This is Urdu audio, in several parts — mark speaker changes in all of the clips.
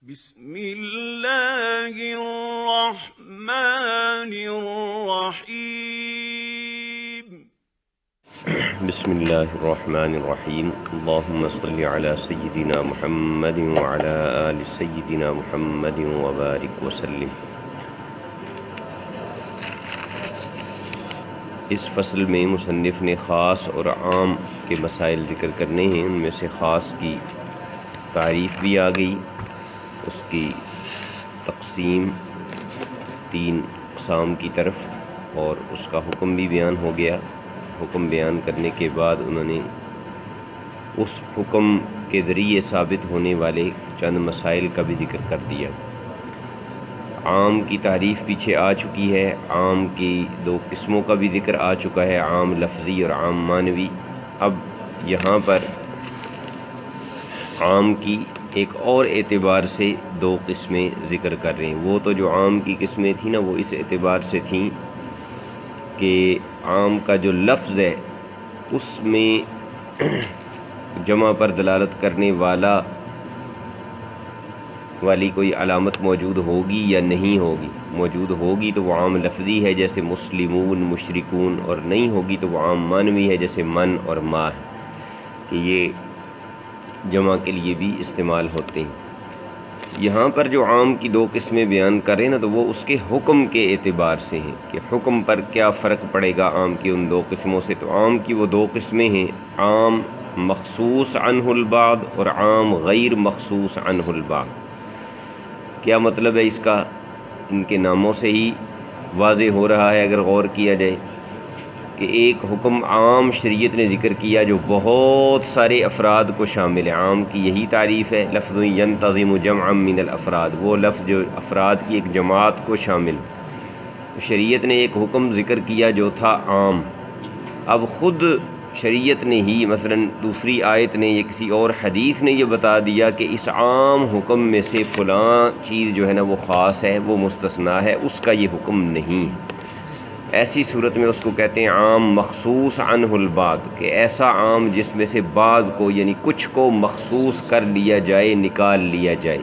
Speaker 1: بسم اللہ الرحمن الرحیم
Speaker 2: بسم اللہ الرحمن الرحیم اللہم صلی علی سیدنا محمد وعلی آل سیدنا محمد وبارک وسلم۔ اس فصل میں مصنف نے خاص اور عام کے مسائل ذکر کرنے ہیں۔ ان میں سے خاص کی تعریف بھی آ گئی، اس کی تقسیم 3 اقسام کی طرف، اور اس کا حکم بھی بیان ہو گیا۔ حکم بیان کرنے کے بعد انہوں نے اس حکم کے ذریعے ثابت ہونے والے چند مسائل کا بھی ذکر کر دیا۔ عام کی تعریف پیچھے آ چکی ہے، عام کی 2 قسموں کا بھی ذکر آ چکا ہے، عام لفظی اور عام معنوی۔ اب یہاں پر عام کی ایک اور اعتبار سے 2 قسمیں ذکر کر رہے ہیں۔ وہ تو جو عام کی قسمیں تھیں نا، وہ اس اعتبار سے تھیں کہ عام کا جو لفظ ہے اس میں جمع پر دلالت کرنے والی کوئی علامت موجود ہوگی یا نہیں ہوگی۔ موجود ہوگی تو وہ عام لفظی ہے جیسے مسلمون، مشرکون، اور نہیں ہوگی تو وہ عام معنوی ہے جیسے من اور ما ہے، کہ یہ جمع کے لیے بھی استعمال ہوتے ہیں۔ یہاں پر جو عام کی 2 قسمیں بیان کریں نا، تو وہ اس کے حکم کے اعتبار سے ہیں کہ حکم پر کیا فرق پڑے گا عام کی ان 2 قسموں سے۔ تو عام کی وہ 2 قسمیں ہیں، عام مخصوص عنہ البعض اور عام غیر مخصوص عنہ البعض۔ کیا مطلب ہے اس کا؟ ان کے ناموں سے ہی واضح ہو رہا ہے اگر غور کیا جائے کہ ایک حکم عام شریعت نے ذکر کیا جو بہت سارے افراد کو شامل ہے۔ عام کی یہی تعریف ہے، لفظ ینتظم جمعا من الافراد، وہ لفظ جو افراد کی ایک جماعت کو شامل۔ شریعت نے ایک حکم ذکر کیا جو تھا عام۔ اب خود شریعت نے ہی مثلا دوسری آیت نے یا کسی اور حدیث نے یہ بتا دیا کہ اس عام حکم میں سے فلاں چیز جو ہے نا وہ خاص ہے، وہ مستثنیٰ ہے، اس کا یہ حکم نہیں ہے۔ ایسی صورت میں اس کو کہتے ہیں عام مخصوص عنہ البعض، کہ ایسا عام جس میں سے بعض کو یعنی کچھ کو مخصوص کر لیا جائے، نکال لیا جائے۔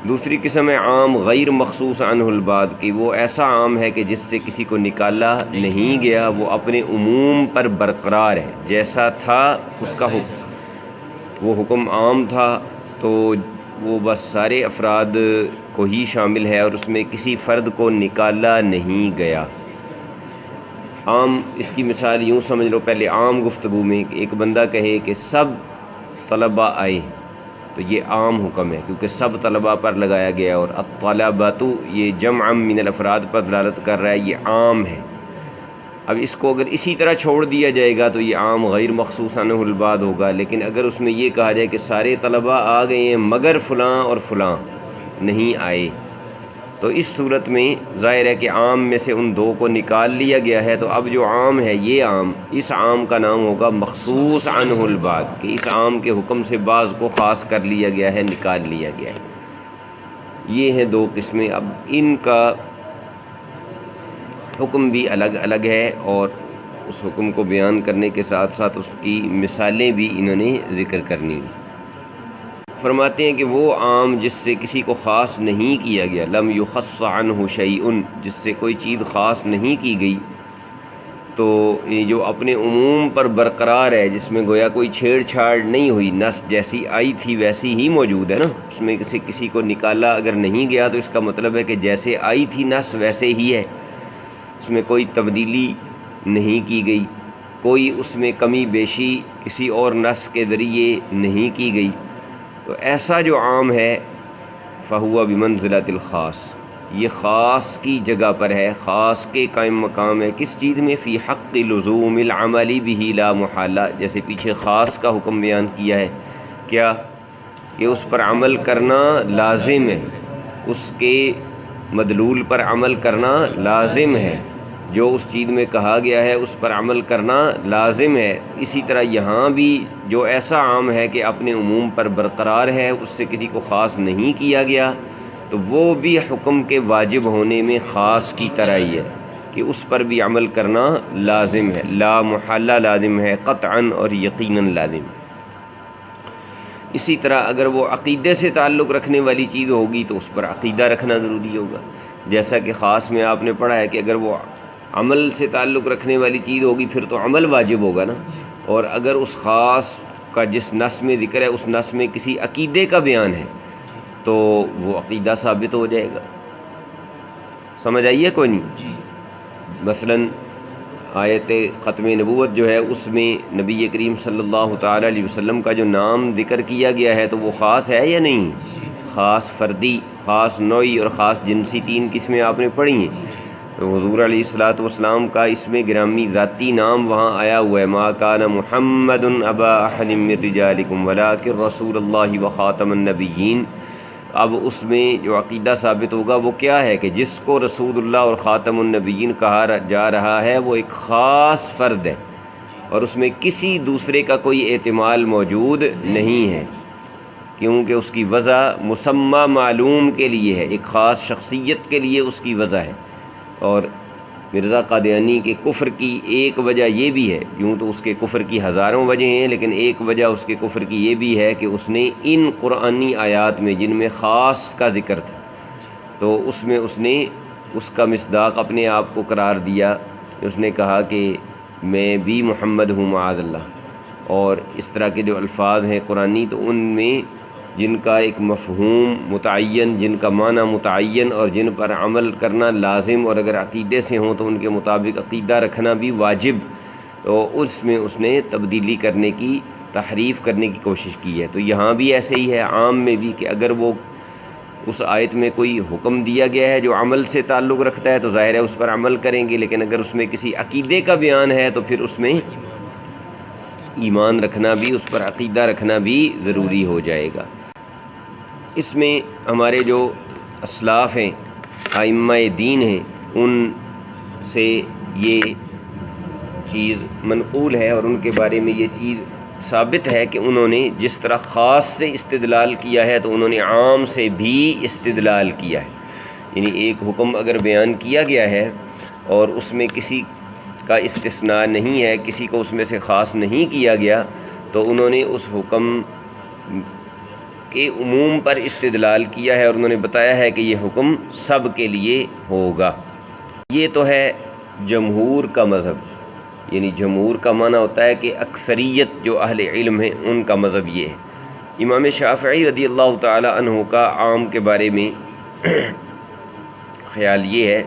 Speaker 2: دوسری قسم ہے عام غیر مخصوص عنہ البعض، کہ وہ ایسا عام ہے کہ جس سے کسی کو نکالا نہیں گیا، وہ اپنے عموم پر برقرار ہے، جیسا تھا اس کا حکم، وہ حکم عام تھا تو وہ بس سارے افراد کو ہی شامل ہے اور اس میں کسی فرد کو نکالا نہیں گیا۔ عام اس کی مثال یوں سمجھ لو، پہلے عام گفتگو میں ایک بندہ کہے کہ سب طلباء آئے، تو یہ عام حکم ہے کیونکہ سب طلباء پر لگایا گیا، اور الطلبۃ یہ جمع من الافراد پر دلالت کر رہا ہے، یہ عام ہے۔ اب اس کو اگر اسی طرح چھوڑ دیا جائے گا تو یہ عام غیر مخصوص عنہ البعض ہوگا، لیکن اگر اس میں یہ کہا جائے کہ سارے طلباء آ گئے ہیں مگر فلاں اور فلاں نہیں آئے، تو اس صورت میں ظاہر ہے کہ عام میں سے ان 2 کو نکال لیا گیا ہے، تو اب جو عام ہے یہ عام، اس عام کا نام ہوگا مخصوص عنہ البعض، کہ اس عام کے حکم سے بعض کو خاص کر لیا گیا ہے، نکال لیا گیا ہے۔ یہ ہیں 2 قسمیں۔ اب ان کا حکم بھی الگ الگ ہے، اور اس حکم کو بیان کرنے کے ساتھ ساتھ اس کی مثالیں بھی انہوں نے ذکر کرنی ہیں۔ فرماتے ہیں کہ وہ عام جس سے کسی کو خاص نہیں کیا گیا، لم یخص عنہ شیء، جس سے کوئی چیز خاص نہیں کی گئی، تو یہ جو اپنے عموم پر برقرار ہے، جس میں گویا کوئی چھیڑ چھاڑ نہیں ہوئی، نص جیسی آئی تھی ویسی ہی موجود ہے نا، اس میں کسی کو نکالا اگر نہیں گیا تو اس کا مطلب ہے کہ جیسے آئی تھی نص ویسے ہی ہے، اس میں کوئی تبدیلی نہیں کی گئی، کوئی اس میں کمی بیشی کسی اور نص کے ذریعے نہیں کی گئی، تو ایسا جو عام ہے فہو بمنزلۃ الخاص، یہ خاص کی جگہ پر ہے، خاص کے قائم مقام ہے۔ کس چیز میں؟ فی حق لزوم العمل بہ لا محالہ، جیسے پیچھے خاص کا حکم بیان کیا ہے، کیا کہ اس پر عمل کرنا لازم ہے، اس کے مدلول پر عمل کرنا لازم ہے، جو اس چیز میں کہا گیا ہے اس پر عمل کرنا لازم ہے۔ اسی طرح یہاں بھی جو ایسا عام ہے کہ اپنے عموم پر برقرار ہے، اس سے کسی کو خاص نہیں کیا گیا، تو وہ بھی حکم کے واجب ہونے میں خاص کی طرح ہی ہے کہ اس پر بھی عمل کرنا لازم ہے، لا محالہ لازم ہے، قطعاً اور یقیناً لازم۔ اسی طرح اگر وہ عقیدے سے تعلق رکھنے والی چیز ہوگی تو اس پر عقیدہ رکھنا ضروری ہوگا، جیسا کہ خاص میں آپ نے پڑھا ہے کہ اگر وہ عمل سے تعلق رکھنے والی چیز ہوگی پھر تو عمل واجب ہوگا نا، اور اگر اس خاص کا جس نص میں ذکر ہے اس نص میں کسی عقیدے کا بیان ہے تو وہ عقیدہ ثابت ہو جائے گا۔ سمجھ آئیے کوئی نہیں؟ مثلاً آیت ختم نبوت جو ہے اس میں نبی کریم صلی اللہ تعالیٰ علیہ وسلم کا جو نام ذکر کیا گیا ہے تو وہ خاص ہے یا نہیں؟ خاص فردی، خاص نوعی اور خاص جنسی، 3 قسمیں آپ نے پڑھی ہیں۔ تو حضور علیہ الصلوۃ والسلام کا اس میں گرامی ذاتی نام وہاں آیا ہوا ہے، ما کان محمد ابا احد من رجالکم ولکن رسول اللہ وخاتم النبیین۔ اب اس میں جو عقیدہ ثابت ہوگا وہ کیا ہے کہ جس کو رسول اللہ اور خاتم النبیین کہا جا رہا ہے وہ ایک خاص فرد ہے اور اس میں کسی دوسرے کا کوئی احتمال موجود نہیں ہے، کیونکہ اس کی وضع مسمى معلوم کے لیے ہے، ایک خاص شخصیت کے لیے اس کی وضع ہے۔ اور مرزا قادیانی کے کفر کی ایک وجہ یہ بھی ہے، یوں تو اس کے کفر کی ہزاروں وجہ ہیں لیکن ایک وجہ اس کے کفر کی یہ بھی ہے کہ اس نے ان قرآنی آیات میں جن میں خاص کا ذکر تھا تو اس میں اس نے اس کا مصداق اپنے آپ کو قرار دیا، اس نے کہا کہ میں بھی محمد ہوں معاذ اللہ، اور اس طرح کے جو الفاظ ہیں قرآنی تو ان میں جن کا ایک مفہوم متعین، جن کا معنی متعین اور جن پر عمل کرنا لازم، اور اگر عقیدے سے ہوں تو ان کے مطابق عقیدہ رکھنا بھی واجب، تو اس میں اس نے تبدیلی کرنے کی، تحریف کرنے کی کوشش کی ہے۔ تو یہاں بھی ایسے ہی ہے، عام میں بھی، کہ اگر وہ اس آیت میں کوئی حکم دیا گیا ہے جو عمل سے تعلق رکھتا ہے تو ظاہر ہے اس پر عمل کریں گے، لیکن اگر اس میں کسی عقیدے کا بیان ہے تو پھر اس میں ایمان رکھنا بھی، اس پر عقیدہ رکھنا بھی ضروری ہو جائے گا۔ اس میں ہمارے جو اسلاف ہیں، ائمہ دین ہیں، ان سے یہ چیز منقول ہے اور ان کے بارے میں یہ چیز ثابت ہے کہ انہوں نے جس طرح خاص سے استدلال کیا ہے تو انہوں نے عام سے بھی استدلال کیا ہے، یعنی ایک حکم اگر بیان کیا گیا ہے اور اس میں کسی کا استثناء نہیں ہے، کسی کو اس میں سے خاص نہیں کیا گیا، تو انہوں نے اس حکم کے عموم پر استدلال کیا ہے اور انہوں نے بتایا ہے کہ یہ حکم سب کے لیے ہوگا۔ یہ تو ہے جمہور کا مذہب، یعنی جمہور کا معنی ہوتا ہے کہ اکثریت جو اہل علم ہیں ان کا مذہب یہ ہے۔ امام شافعی رضی اللہ تعالی عنہ کا عام کے بارے میں خیال یہ ہے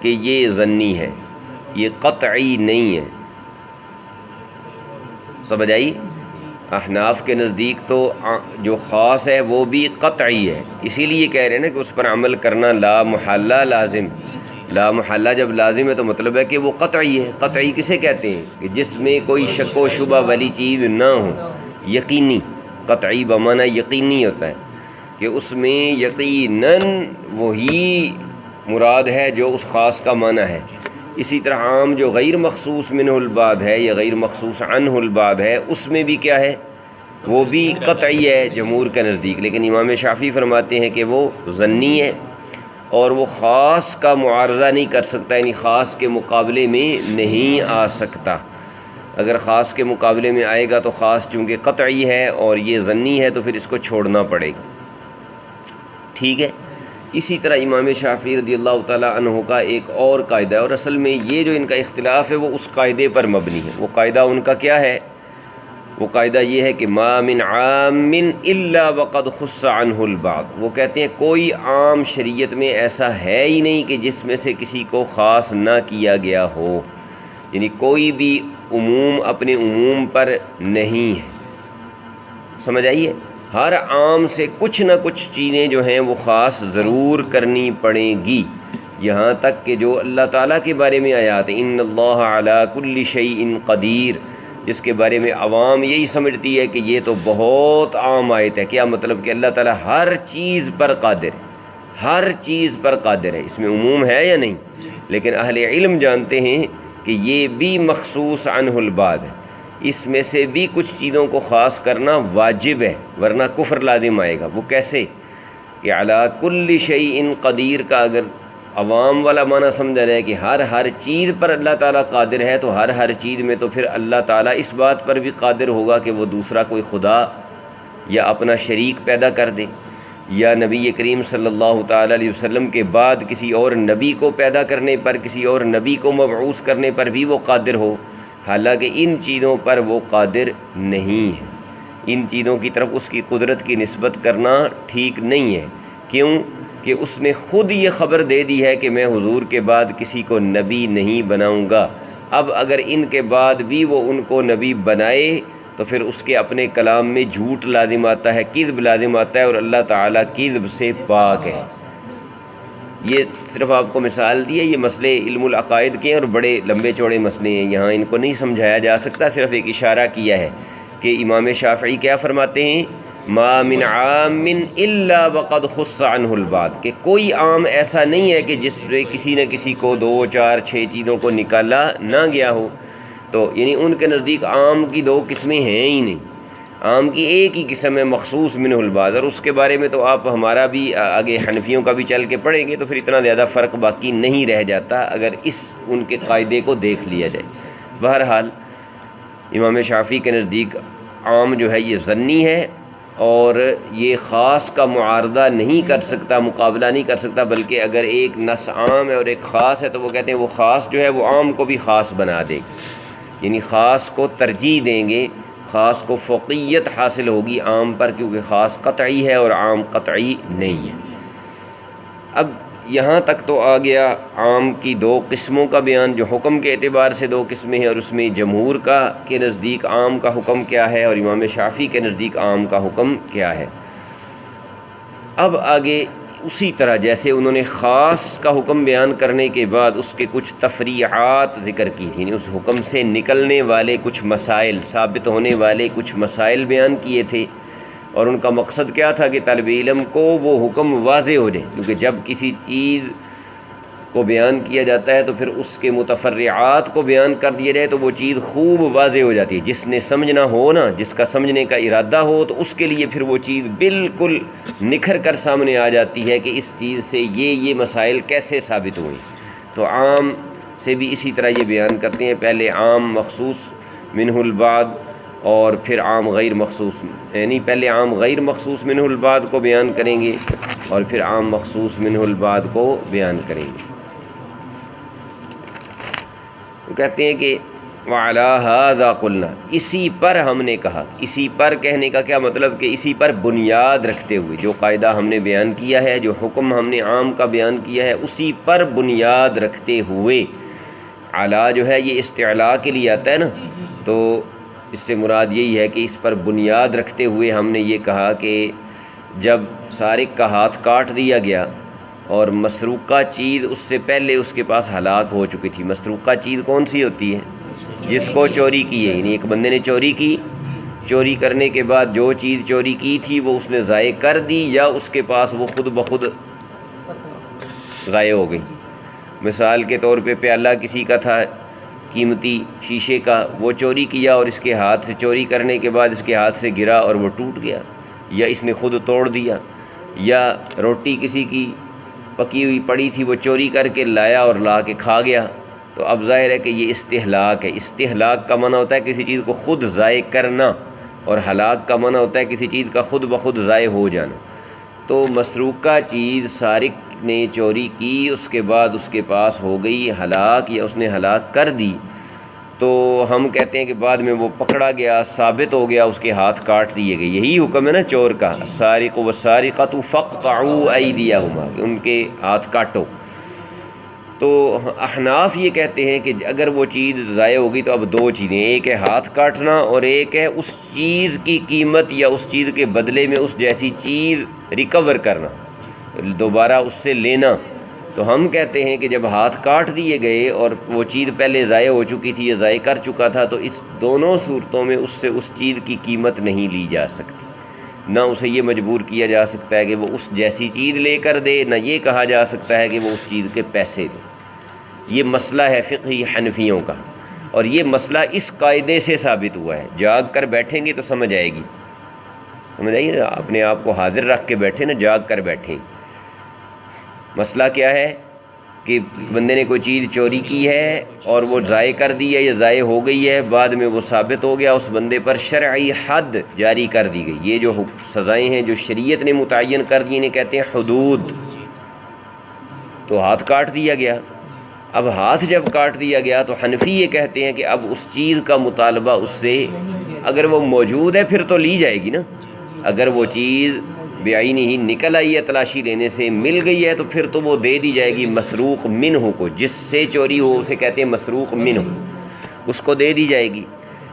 Speaker 2: کہ یہ ظنی ہے، یہ قطعی نہیں ہے۔ سمجھ آئی؟ احناف کے نزدیک تو جو خاص ہے وہ بھی قطعی ہے، اسی لیے کہہ رہے ہیں نا کہ اس پر عمل کرنا لا محالہ لازم۔ لا محالہ جب لازم ہے تو مطلب ہے کہ وہ قطعی ہے۔ قطعی کسے کہتے ہیں؟ کہ جس میں کوئی شک و شبہ والی چیز نہ ہو، یقینی۔ قطعی بمعنی یقینی ہوتا ہے کہ اس میں یقیناً وہی مراد ہے جو اس خاص کا معنی ہے۔ اسی طرح عام جو غیر مخصوص منہ البعض ہے یا غیر مخصوص عنہ البعض ہے، اس میں بھی کیا ہے؟ وہ بھی قطعی ہے جمہور کے نزدیک، لیکن امام شافعی فرماتے ہیں کہ وہ ظنی ہے اور وہ خاص کا معارضہ نہیں کر سکتا، یعنی خاص کے مقابلے میں نہیں آ سکتا۔ اگر خاص کے مقابلے میں آئے گا تو خاص چونکہ قطعی ہے اور یہ ظنی ہے تو پھر اس کو چھوڑنا پڑے گا۔ ٹھیک ہے؟ اسی طرح امام شافعی رضی اللہ تعالیٰ عنہ کا ایک اور قاعدہ ہے، اور اصل میں یہ جو ان کا اختلاف ہے وہ اس قاعدے پر مبنی ہے۔ وہ قاعدہ ان کا کیا ہے؟ وہ قاعدہ یہ ہے کہ ما من عام الا وقد خص عنہ البعض۔ وہ کہتے ہیں کوئی عام شریعت میں ایسا ہے ہی نہیں کہ جس میں سے کسی کو خاص نہ کیا گیا ہو، یعنی کوئی بھی عموم اپنے عموم پر نہیں ہے۔ سمجھ آئیے؟ ہر عام سے کچھ نہ کچھ چیزیں جو ہیں وہ خاص ضرور کرنی پڑیں گی، یہاں تک کہ جو اللہ تعالیٰ کے بارے میں آیات ہیں، ان اللہ علی کل شیء قدیر، جس کے بارے میں عوام یہی سمجھتی ہے کہ یہ تو بہت عام آیت ہے۔ کیا مطلب؟ کہ اللہ تعالیٰ ہر چیز پر قادر ہے، ہر چیز پر قادر ہے۔ اس میں عموم ہے یا نہیں؟ لیکن اہل علم جانتے ہیں کہ یہ بھی مخصوص عنہ البعض ہے، اس میں سے بھی کچھ چیزوں کو خاص کرنا واجب ہے ورنہ کفر لازم آئے گا۔ وہ کیسے؟ کہ علی کل شیء قدیر کا اگر عوام والا معنی سمجھا جائے کہ ہر چیز پر اللہ تعالیٰ قادر ہے، تو ہر چیز میں تو پھر اللہ تعالیٰ اس بات پر بھی قادر ہوگا کہ وہ دوسرا کوئی خدا یا اپنا شریک پیدا کر دے، یا نبی کریم صلی اللہ تعالیٰ علیہ وسلم کے بعد کسی اور نبی کو پیدا کرنے پر، کسی اور نبی کو مبعوث کرنے پر بھی وہ قادر ہو، حالانکہ ان چیزوں پر وہ قادر نہیں ہے۔ ان چیزوں کی طرف اس کی قدرت کی نسبت کرنا ٹھیک نہیں ہے۔ کیوں کہ اس نے خود یہ خبر دے دی ہے کہ میں حضور کے بعد کسی کو نبی نہیں بناؤں گا۔ اب اگر ان کے بعد بھی وہ ان کو نبی بنائے تو پھر اس کے اپنے کلام میں جھوٹ لازم آتا ہے، کذب لازم آتا ہے، اور اللہ تعالیٰ کذب سے پاک ہے۔ یہ صرف آپ کو مثال دی ہے، یہ مسئلے علم العقائد کے ہیں اور بڑے لمبے چوڑے مسئلے ہیں، یہاں ان کو نہیں سمجھایا جا سکتا، صرف ایک اشارہ کیا ہے کہ امام شافعی کیا فرماتے ہیں، ما من عام الا وقد خص عنہ البعض، کہ کوئی عام ایسا نہیں ہے کہ جس سے کسی نہ کسی کو 2 4 6 چیزوں کو نکالا نہ گیا ہو۔ تو یعنی ان کے نزدیک عام کی 2 قسمیں ہیں ہی نہیں، عام کی ایک ہی قسم ہے مخصوص منہ البعض، اور اس کے بارے میں تو آپ ہمارا بھی آگے حنفیوں کا بھی چل کے پڑھیں گے تو پھر اتنا زیادہ فرق باقی نہیں رہ جاتا اگر اس ان کے قاعدے کو دیکھ لیا جائے۔ بہرحال امام شافعی کے نزدیک عام جو ہے یہ ظنی ہے، اور یہ خاص کا معارضہ نہیں کر سکتا، مقابلہ نہیں کر سکتا، بلکہ اگر ایک نص عام ہے اور ایک خاص ہے تو وہ کہتے ہیں وہ خاص جو ہے وہ عام کو بھی خاص بنا دے گی، یعنی خاص کو ترجیح دیں گے، خاص کو فوقیت حاصل ہوگی عام پر، کیونکہ خاص قطعی ہے اور عام قطعی نہیں ہے۔ اب یہاں تک تو آ گیا عام کی 2 قسموں کا بیان، جو حکم کے اعتبار سے 2 قسمیں ہیں، اور اس میں جمہور کا کے نزدیک عام کا حکم کیا ہے اور امام شافعی کے نزدیک عام کا حکم کیا ہے۔ اب آگے اسی طرح جیسے انہوں نے خاص کا حکم بیان کرنے کے بعد اس کے کچھ تفریعات ذکر کی تھیں، اس حکم سے نکلنے والے کچھ مسائل، ثابت ہونے والے کچھ مسائل بیان کیے تھے، اور ان کا مقصد کیا تھا کہ طالب علم کو وہ حکم واضح ہو جائے، کیونکہ جب کسی چیز کو بیان کیا جاتا ہے تو پھر اس کے متفرعات کو بیان کر دیا جائے تو وہ چیز خوب واضح ہو جاتی ہے، جس نے سمجھنا ہو نا، جس کا سمجھنے کا ارادہ ہو تو اس کے لیے پھر وہ چیز بالکل نکھر کر سامنے آ جاتی ہے کہ اس چیز سے یہ مسائل کیسے ثابت ہوئیں۔ تو عام سے بھی اسی طرح یہ بیان کرتے ہیں، پہلے عام مخصوص منہ البعض اور پھر عام غیر مخصوص، یعنی پہلے عام غیر مخصوص منہ البعض کو بیان کریں گے اور پھر عام مخصوص منہ البعض کو بیان کریں گے۔ وہ کہتے ہیں کہ وَعَلَىٰ هَٰذَا قُلْنَا، اسی پر ہم نے کہا، اسی پر کہنے کا کیا مطلب کہ اسی پر بنیاد رکھتے ہوئے، جو قاعدہ ہم نے بیان کیا ہے، جو حکم ہم نے عام کا بیان کیا ہے، اسی پر بنیاد رکھتے ہوئے، علا جو ہے یہ استعلاء کے لیے آتا ہے نا، تو اس سے مراد یہی ہے کہ اس پر بنیاد رکھتے ہوئے ہم نے یہ کہا کہ جب سارق کا ہاتھ کاٹ دیا گیا اور مسروقہ چیز اس سے پہلے اس کے پاس ہلاک ہو چکی تھی، مسروقہ چیز کون سی ہوتی ہے؟ جس کو چوری کی ہے، یعنی ایک بندے نے چوری کی، چوری کرنے کے بعد جو چیز چوری کی تھی وہ اس نے ضائع کر دی، یا اس کے پاس وہ خود بخود ضائع ہو گئی۔ مثال کے طور پہ پیالہ کسی کا تھا قیمتی شیشے کا، وہ چوری کیا اور اس کے ہاتھ سے، چوری کرنے کے بعد اس کے ہاتھ سے گرا اور وہ ٹوٹ گیا، یا اس نے خود توڑ دیا۔ یا روٹی کسی کی پکی ہوئی پڑی تھی، وہ چوری کر کے لایا اور لا کے کھا گیا، تو اب ظاہر ہے کہ یہ استہلاک ہے۔ استہلاک کا معنی ہوتا ہے کسی چیز کو خود ضائع کرنا، اور ہلاک کا معنی ہوتا ہے کسی چیز کا خود بخود ضائع ہو جانا۔ تو مسروقہ چیز سارق نے چوری کی، اس کے بعد اس کے پاس ہو گئی ہلاک، یا اس نے ہلاک کر دی، تو ہم کہتے ہیں کہ بعد میں وہ پکڑا گیا، ثابت ہو گیا، اس کے ہاتھ کاٹ دیے گئے۔ یہی حکم ہے نا چور کا، السارق والسارقۃ فاقطعوا ایدیہما، کہ ان کے ہاتھ کاٹو۔ تو احناف یہ کہتے ہیں کہ اگر وہ چیز ضائع ہوگی تو اب 2 چیزیں، ایک ہے ہاتھ کاٹنا اور ایک ہے اس چیز کی قیمت یا اس چیز کے بدلے میں اس جیسی چیز ریکور کرنا، دوبارہ اس سے لینا۔ تو ہم کہتے ہیں کہ جب ہاتھ کاٹ دیے گئے اور وہ چیز پہلے ضائع ہو چکی تھی یا ضائع کر چکا تھا، تو اس دونوں صورتوں میں اس سے اس چیز کی قیمت نہیں لی جا سکتی، نہ اسے یہ مجبور کیا جا سکتا ہے کہ وہ اس جیسی چیز لے کر دے، نہ یہ کہا جا سکتا ہے کہ وہ اس چیز کے پیسے دے۔ یہ مسئلہ ہے فقہی حنفیوں کا، اور یہ مسئلہ اس قاعدے سے ثابت ہوا ہے۔ جاگ کر بیٹھیں گے تو سمجھ آئے گی، سمجھ آئیے، اپنے آپ کو حاضر رکھ کے بیٹھے نا، جاگ کر بیٹھیں۔ مسئلہ کیا ہے کہ بندے نے کوئی چیز چوری کی ہے اور وہ ضائع کر دی ہے یا ضائع ہو گئی ہے، بعد میں وہ ثابت ہو گیا، اس بندے پر شرعی حد جاری کر دی گئی۔ یہ جو سزائیں ہیں جو شریعت نے متعین کر دی انہیں کہتے ہیں حدود۔ تو ہاتھ کاٹ دیا گیا۔ اب ہاتھ جب کاٹ دیا گیا تو حنفی یہ کہتے ہیں کہ اب اس چیز کا مطالبہ اس سے، اگر وہ موجود ہے پھر تو لی جائے گی نا، اگر وہ چیز بعینی ہی نکل آئی ہے تلاشی لینے سے مل گئی ہے تو پھر تو وہ دے دی جائے گی مسروق منہ کو، جس سے چوری ہو اسے کہتے ہیں مسروق منہ، اس کو دے دی جائے گی۔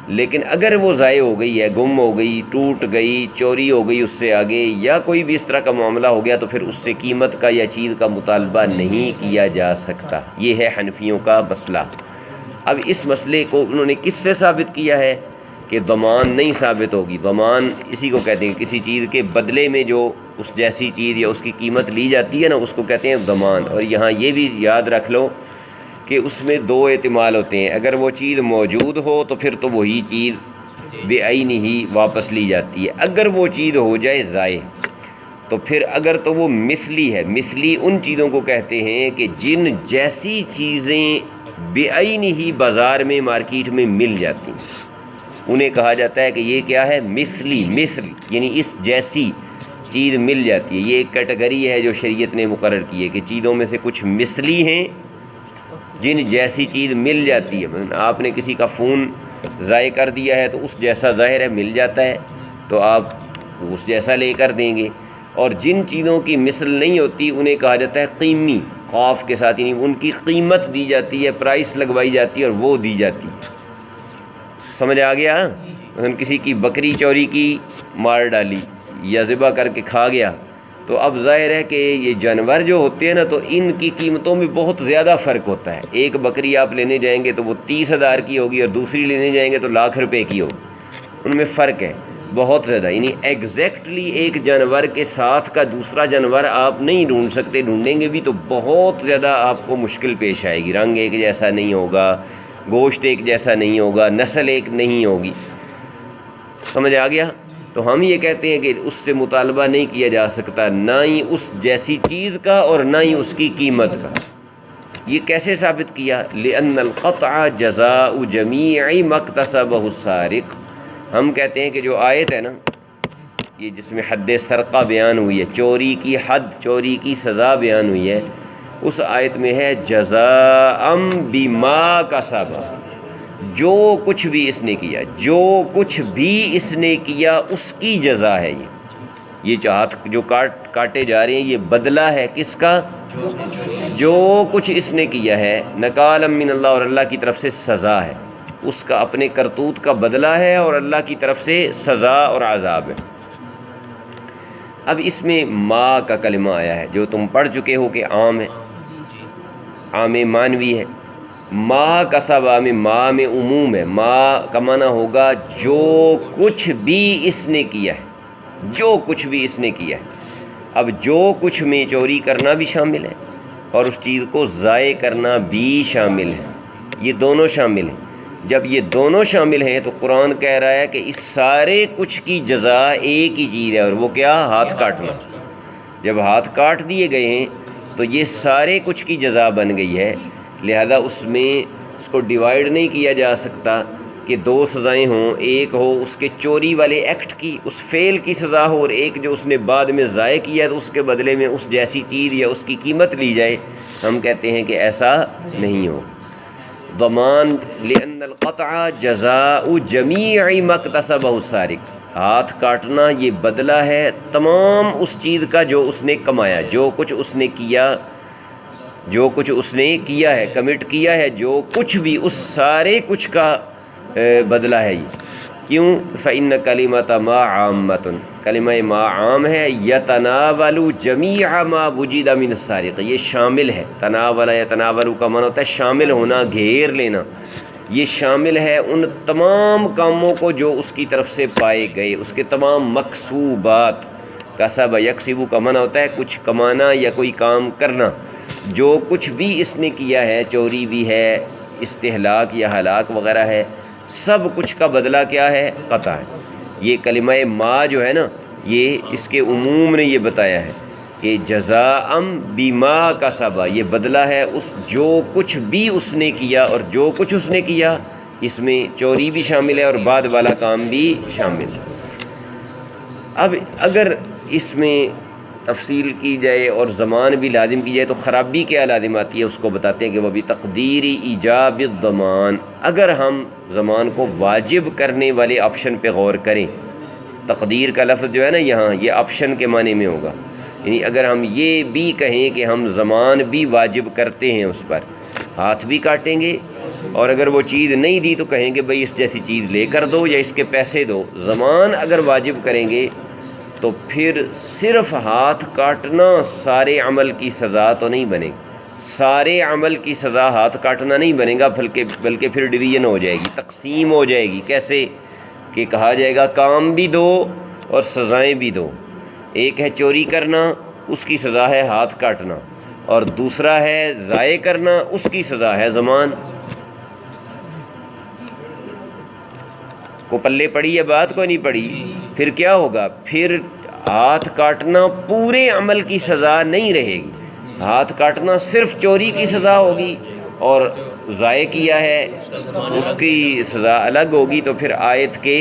Speaker 2: لیکن اگر وہ ضائع ہو گئی ہے، گم ہو گئی، ٹوٹ گئی، چوری ہو گئی اس سے آگے، یا کوئی بھی اس طرح کا معاملہ ہو گیا تو پھر اس سے قیمت کا یا چیز کا مطالبہ نہیں کیا جا سکتا۔ یہ ہے حنفیوں کا مسئلہ۔ اب اس مسئلے کو انہوں نے کس سے ثابت کیا ہے کہ ضمان نہیں ثابت ہوگی۔ ضمان اسی کو کہتے ہیں، کسی چیز کے بدلے میں جو اس جیسی چیز یا اس کی قیمت لی جاتی ہے نا، اس کو کہتے ہیں ضمان۔ اور یہاں یہ بھی یاد رکھ لو کہ اس میں دو احتمال ہوتے ہیں، اگر وہ چیز موجود ہو تو پھر تو وہی چیز بعینی ہی واپس لی جاتی ہے، اگر وہ چیز ہو جائے ضائع تو پھر اگر تو وہ مثلی ہے۔ مثلی ان چیزوں کو کہتے ہیں کہ جن جیسی چیزیں بعینی ہی بازار میں مارکیٹ میں مل جاتی ہیں، انہیں کہا جاتا ہے کہ یہ کیا ہے، مثلی، مثل یعنی اس جیسی چیز مل جاتی ہے۔ یہ ایک کیٹیگری ہے جو شریعت نے مقرر کی ہے کہ چیزوں میں سے کچھ مثلی ہیں جن جیسی چیز مل جاتی ہے۔ مثلا آپ نے کسی کا فون ضائع کر دیا ہے تو اس جیسا ظاہر ہے مل جاتا ہے تو آپ اس جیسا لے کر دیں گے، اور جن چیزوں کی مثل نہیں ہوتی انہیں کہا جاتا ہے قیمی، قاف کے ساتھ، یعنی ان کی قیمت دی جاتی ہے، پرائس لگوائی جاتی ہے اور وہ دی جاتی ہے۔ سمجھ آ گیا؟ مثلا کسی کی بکری چوری کی، مار ڈالی یا ذبح کر کے کھا گیا، تو اب ظاہر ہے کہ یہ جانور جو ہوتے ہیں نا تو ان کی قیمتوں میں بہت زیادہ فرق ہوتا ہے۔ ایک بکری آپ لینے جائیں گے تو وہ 30,000 کی ہوگی اور دوسری لینے جائیں گے تو لاکھ روپے کی ہوگی، ان میں فرق ہے بہت زیادہ۔ یعنی ایگزیکٹلی ایک جانور کے ساتھ کا دوسرا جانور آپ نہیں ڈھونڈ سکتے، ڈھونڈیں گے بھی تو بہت زیادہ آپ کو مشکل پیش آئے گی۔ رنگ ایک جیسا نہیں ہوگا، گوشت ایک جیسا نہیں ہوگا، نسل ایک نہیں ہوگی۔ سمجھ آ گیا؟ تو ہم یہ کہتے ہیں کہ اس سے مطالبہ نہیں کیا جا سکتا، نہ ہی اس جیسی چیز کا اور نہ ہی اس کی قیمت کا۔ یہ کیسے ثابت کیا؟ لأن القطع جزاء جمیع ما اکتسبہ السارق۔ ہم کہتے ہیں کہ جو آیت ہے نا، یہ جس میں حد سرقہ بیان ہوئی ہے، چوری کی حد، چوری کی سزا بیان ہوئی ہے، اس آیت میں ہے جزاء بما کسب، جو کچھ بھی اس نے کیا، جو کچھ بھی اس نے کیا اس کی جزا ہے۔ یہ چاہت جو کاٹے جا رہے ہیں یہ بدلہ ہے کس کا؟ جو کچھ اس نے کیا ہے، نکالا من اللہ، اور اللہ کی طرف سے سزا ہے، اس کا اپنے کرتوت کا بدلہ ہے اور اللہ کی طرف سے سزا اور عذاب ہے۔ اب اس میں ما کا کلمہ آیا ہے جو تم پڑھ چکے ہو کہ عام ہے، عام معنوی ہے۔ ما کسب میں ما میں عموم ہے، ما کا معنی ہوگا جو کچھ بھی اس نے کیا ہے، جو کچھ بھی اس نے کیا ہے۔ اب جو کچھ میں چوری کرنا بھی شامل ہے اور اس چیز کو ضائع کرنا بھی شامل ہے، یہ دونوں شامل ہیں۔ جب یہ دونوں شامل ہیں تو قرآن کہہ رہا ہے کہ اس سارے کچھ کی جزا ایک ہی چیز ہے، اور وہ کیا؟ ہاتھ کاٹنا۔ جب ہاتھ کاٹ دیے گئے ہیں تو یہ سارے کچھ کی جزا بن گئی ہے، لہذا اس میں اس کو ڈیوائیڈ نہیں کیا جا سکتا کہ دو سزائیں ہوں، ایک ہو اس کے چوری والے ایکٹ کی، اس فعل کی سزا ہو، اور ایک جو اس نے بعد میں ضائع کیا تو اس کے بدلے میں اس جیسی چیز یا اس کی قیمت لی جائے۔ ہم کہتے ہیں کہ ایسا نہیں ہو۔ ضمان لأن القطع جزاء جمیع ما اکتسبہ السارق، ہاتھ کاٹنا یہ بدلہ ہے تمام اس چیز کا جو اس نے کمایا، جو کچھ اس نے کیا، جو کچھ اس نے کیا ہے، کمٹ کیا ہے، جو کچھ بھی، اس سارے کچھ کا بدلہ ہے یہ۔ کیوں؟ فإن کلمۃ ما عامۃ، کلمہ ما عام ہے، یتناول جمیع ما وجد من السارق، یہ شامل ہے۔ تناول یتناول کا معنی ہوتا ہے شامل ہونا، گھیر لینا۔ یہ شامل ہے ان تمام کاموں کو جو اس کی طرف سے پائے گئے، اس کے تمام مکسوبات۔ کسب یکسب کا معنی ہوتا ہے کچھ کمانا یا کوئی کام کرنا۔ جو کچھ بھی اس نے کیا ہے، چوری بھی ہے، استہلاک یا ہلاک وغیرہ ہے، سب کچھ کا بدلہ کیا ہے؟ قطع ہے۔ یہ کلمہ ما جو ہے نا، یہ اس کے عموم نے یہ بتایا ہے کہ جزاء بما کسب، یہ بدلہ ہے اس جو کچھ بھی اس نے کیا، اور جو کچھ اس نے کیا اس میں چوری بھی شامل ہے اور بعد والا کام بھی شامل ہے۔ اب اگر اس میں تفصیل کی جائے اور زمان بھی لازم کی جائے تو خرابی کیا لازم آتی ہے، اس کو بتاتے ہیں کہ وہ بھی تقدیری ایجاب الضمان، اگر ہم زمان کو واجب کرنے والے آپشن پہ غور کریں، تقدیر کا لفظ جو ہے نا یہاں یہ آپشن کے معنی میں ہوگا، یعنی اگر ہم یہ بھی کہیں کہ ہم زمان بھی واجب کرتے ہیں، اس پر ہاتھ بھی کاٹیں گے، اور اگر وہ چیز نہیں دی تو کہیں گے بھئی اس جیسی چیز لے کر دو یا اس کے پیسے دو، زمان اگر واجب کریں گے تو پھر صرف ہاتھ کاٹنا سارے عمل کی سزا تو نہیں بنے گی، سارے عمل کی سزا ہاتھ کاٹنا نہیں بنے گا، بلکہ پھر ڈویژن ہو جائے گی، تقسیم ہو جائے گی۔ کیسے کہ کہا جائے گا کام بھی دو اور سزائیں بھی دو، ایک ہے چوری کرنا، اس کی سزا ہے ہاتھ کاٹنا، اور دوسرا ہے ضائع کرنا، اس کی سزا ہے زمان۔ کو پلے پڑی ہے بات کو نہیں پڑی؟ پھر کیا ہوگا؟ پھر ہاتھ کاٹنا پورے عمل کی سزا نہیں رہے گی، ہاتھ کاٹنا صرف چوری کی سزا ہوگی، اور ضائع کیا ہے اس کی سزا الگ ہوگی۔ تو پھر آیت کے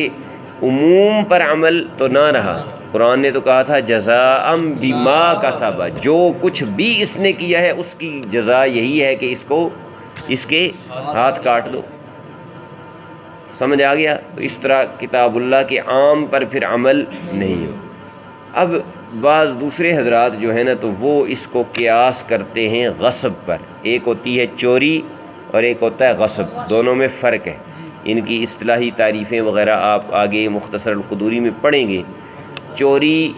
Speaker 2: عموم پر عمل تو نہ رہا، قرآن نے تو کہا تھا جزاء بما کسب، جو کچھ بھی اس نے کیا ہے اس کی جزا یہی ہے کہ اس کے ہاتھ کاٹ دو۔ سمجھ آ گیا؟ تو اس طرح کتاب اللہ کے عام پر پھر عمل نہیں ہو۔ اب بعض دوسرے حضرات جو ہیں نا تو وہ اس کو قیاس کرتے ہیں غصب پر، ایک ہوتی ہے چوری اور ایک ہوتا ہے غصب، دونوں میں فرق ہے، ان کی اصطلاحی تعریفیں وغیرہ آپ آگے مختصر القدوری میں پڑھیں گے۔ چوری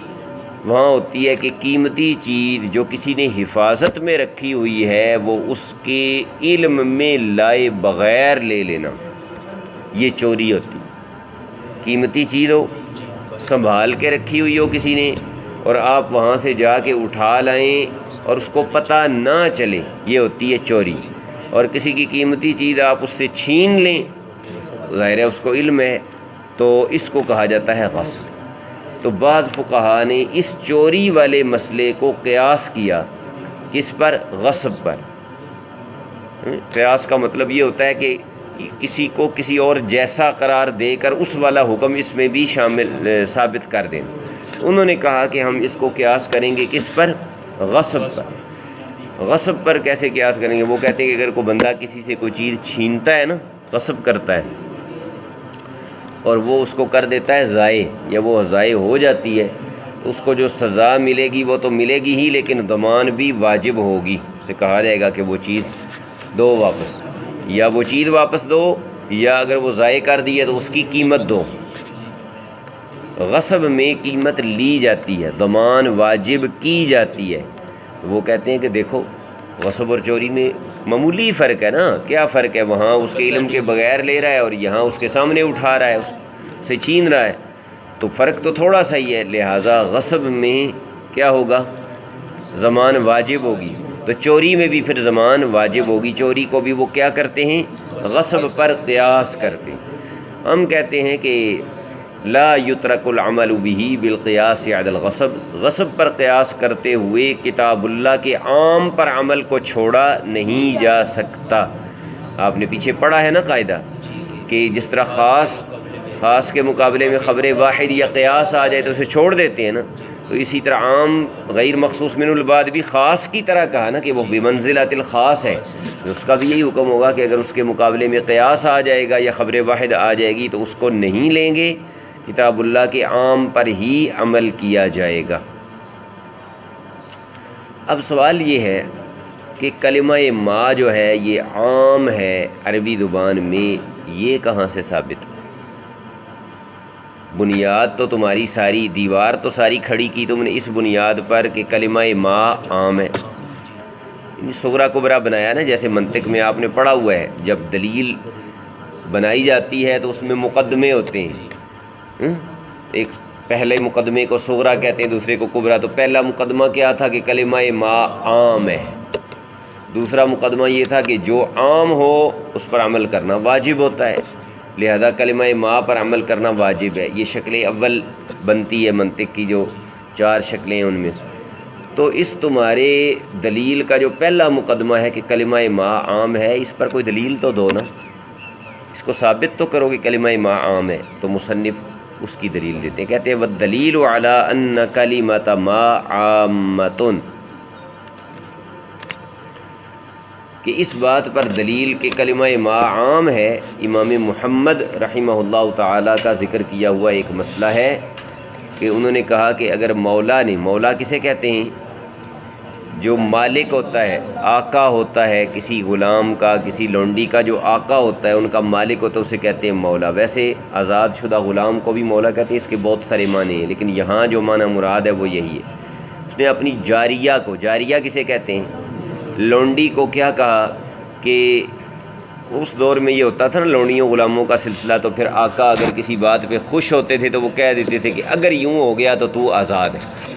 Speaker 2: وہاں ہوتی ہے کہ قیمتی چیز جو کسی نے حفاظت میں رکھی ہوئی ہے وہ اس کے علم میں لائے بغیر لے لینا، یہ چوری ہوتی۔ قیمتی چیز ہو سنبھال کے رکھی ہوئی ہو کسی نے اور آپ وہاں سے جا کے اٹھا لائیں اور اس کو پتہ نہ چلے، یہ ہوتی ہے چوری۔ اور کسی کی قیمتی چیز آپ اس سے چھین لیں، ظاہر ہے اس کو علم ہے، تو اس کو کہا جاتا ہے غصب۔ تو بعض فقہا نے اس چوری والے مسئلے کو قیاس کیا، کس پر؟ غصب پر۔ قیاس کا مطلب یہ ہوتا ہے کہ کسی کو کسی اور جیسا قرار دے کر اس والا حکم اس میں بھی شامل ثابت کر دیں۔ انہوں نے کہا کہ ہم اس کو قیاس کریں گے کس پر؟ غصب پر۔ غصب پر کیسے قیاس کریں گے؟ وہ کہتے ہیں کہ اگر کوئی بندہ کسی سے کوئی چیز چھینتا ہے نا، غصب کرتا ہے، اور وہ اس کو کر دیتا ہے ضائع، یا وہ ضائع ہو جاتی ہے، تو اس کو جو سزا ملے گی وہ تو ملے گی ہی، لیکن ضمان بھی واجب ہوگی۔ اسے کہا جائے گا کہ وہ چیز دو واپس، یا وہ چیز واپس دو، یا اگر وہ ضائع کر دی ہے تو اس کی قیمت دو۔ غصب میں قیمت لی جاتی ہے، ضمان واجب کی جاتی ہے۔ تو وہ کہتے ہیں کہ دیکھو غصب اور چوری میں معمولی فرق ہے نا، کیا فرق ہے؟ وہاں اس کے علم کے بغیر لے رہا ہے اور یہاں اس کے سامنے اٹھا رہا ہے، اس سے چھین رہا ہے، تو فرق تو تھوڑا سا ہی ہے، لہٰذا غصب میں کیا ہوگا؟ ضمان واجب ہوگی۔ تو چوری میں بھی پھر ضمان واجب ہوگی، چوری کو بھی وہ کیا کرتے ہیں؟ غصب پر قیاس کرتے ہیں۔ ہم کہتے ہیں کہ لا یترک العمل به بالقیاس علی الغصب، غصب پر قیاس کرتے ہوئے کتاب اللہ کے عام پر عمل کو چھوڑا نہیں جا سکتا۔ آپ نے پیچھے پڑھا ہے نا قاعدہ کہ جس طرح خاص کے مقابلے میں خبر واحد یا قیاس آ جائے تو اسے چھوڑ دیتے ہیں نا، تو اسی طرح عام غیر مخصوص من البعد بھی خاص کی طرح کہا نا کہ وہ بمنزلۃ الخاص ہے، اس کا بھی یہی حکم ہوگا کہ اگر اس کے مقابلے میں قیاس آ جائے گا یا خبر واحد آ جائے گی تو اس کو نہیں لیں گے، کتاب اللہ کے عام پر ہی عمل کیا جائے گا۔ اب سوال یہ ہے کہ کلمہ ما جو ہے یہ عام ہے عربی زبان میں، یہ کہاں سے ثابت؟ بنیاد تو تمہاری ساری، دیوار تو ساری کھڑی کی تم نے اس بنیاد پر کہ کلمہ ما عام ہے۔ صغرا کبرا بنایا نا، جیسے منطق میں آپ نے پڑھا ہوا ہے، جب دلیل بنائی جاتی ہے تو اس میں مقدمے ہوتے ہیں، ایک پہلے مقدمے کو صغرا کہتے ہیں، دوسرے کو کبرا۔ تو پہلا مقدمہ کیا تھا کہ کلمہ ما عام ہے، دوسرا مقدمہ یہ تھا کہ جو عام ہو اس پر عمل کرنا واجب ہوتا ہے، لہذا کلمہ ما پر عمل کرنا واجب ہے۔ یہ شکل اول بنتی ہے منطق کی، جو 4 شکلیں ہیں ان میں سے۔ تو اس تمہارے دلیل کا جو پہلا مقدمہ ہے کہ کلمہ ما عام ہے، اس پر کوئی دلیل تو دو نا، اس کو ثابت تو کرو کہ کلمہ ما عام ہے۔ تو مصنف اس کی دلیل دیتے ہیں، کہتے ہیں والدلیل علی ان کلمۃ ما عامۃ، کہ اس بات پر دلیل کہ کلمہ ما عام ہے، امام محمد رحمہ اللہ تعالیٰ کا ذکر کیا ہوا ایک مسئلہ ہے کہ انہوں نے کہا کہ اگر مولا نے، مولا کسے کہتے ہیں؟ جو مالک ہوتا ہے، آقا ہوتا ہے کسی غلام کا، کسی لونڈی کا، جو آقا ہوتا ہے، ان کا مالک ہوتا ہے، اسے کہتے ہیں مولا۔ ویسے آزاد شدہ غلام کو بھی مولا کہتے ہیں، اس کے بہت سارے معنی ہیں، لیکن یہاں جو معنی مراد ہے وہ یہی ہے۔ اس نے اپنی جاریہ کو، جاریہ کسے کہتے ہیں؟ لونڈی کو کیا کہا کہ اس دور میں یہ ہوتا تھا نا لونڈیوں غلاموں کا سلسلہ، تو پھر آقا اگر کسی بات پہ خوش ہوتے تھے تو وہ کہہ دیتے تھے کہ اگر یوں ہو گیا تو آزاد ہے۔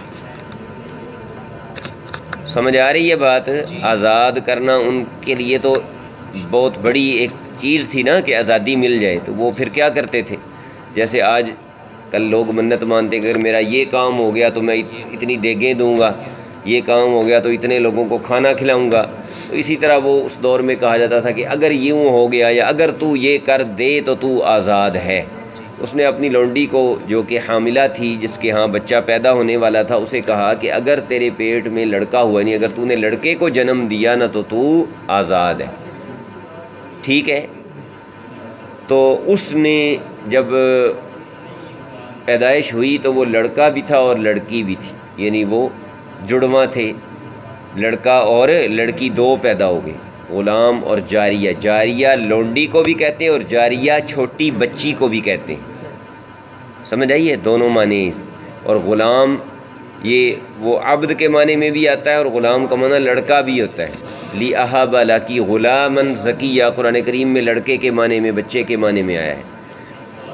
Speaker 2: سمجھ آ رہی ہے بات؟ آزاد کرنا ان کے لیے تو بہت بڑی ایک چیز تھی نا کہ آزادی مل جائے، تو وہ پھر کیا کرتے تھے؟ جیسے آج کل لوگ منت مانتے کہ اگر میرا یہ کام ہو گیا تو میں اتنی دیگیں دوں گا، یہ کام ہو گیا تو اتنے لوگوں کو کھانا کھلاؤں گا۔ تو اسی طرح وہ اس دور میں کہا جاتا تھا کہ اگر یوں ہو گیا یا اگر تو یہ کر دے تو آزاد ہے۔ اس نے اپنی لونڈی کو جو کہ حاملہ تھی، جس کے ہاں بچہ پیدا ہونے والا تھا، اسے کہا کہ اگر تیرے پیٹ میں لڑکا ہوا نہیں، اگر تو نے لڑکے کو جنم دیا نا تو آزاد ہے، ٹھیک ہے؟ تو اس نے جب پیدائش ہوئی تو وہ لڑکا بھی تھا اور لڑکی بھی تھی، یعنی وہ جڑواں تھے، لڑکا اور لڑکی دو پیدا ہو گئے، غلام اور جاریہ۔ جاریہ لونڈی کو بھی کہتے ہیں اور جاریہ چھوٹی بچی کو بھی کہتے ہیں، سمجھ آئیے؟ دونوں معنی۔ اور غلام یہ وہ عبد کے معنی میں بھی آتا ہے اور غلام کا معنی لڑکا بھی ہوتا ہے۔ لِأَهَبَ لَكِ غُلَامًا زَكِيًّا، قرآن کریم میں لڑکے کے معنی میں، بچے کے معنی میں آیا ہے۔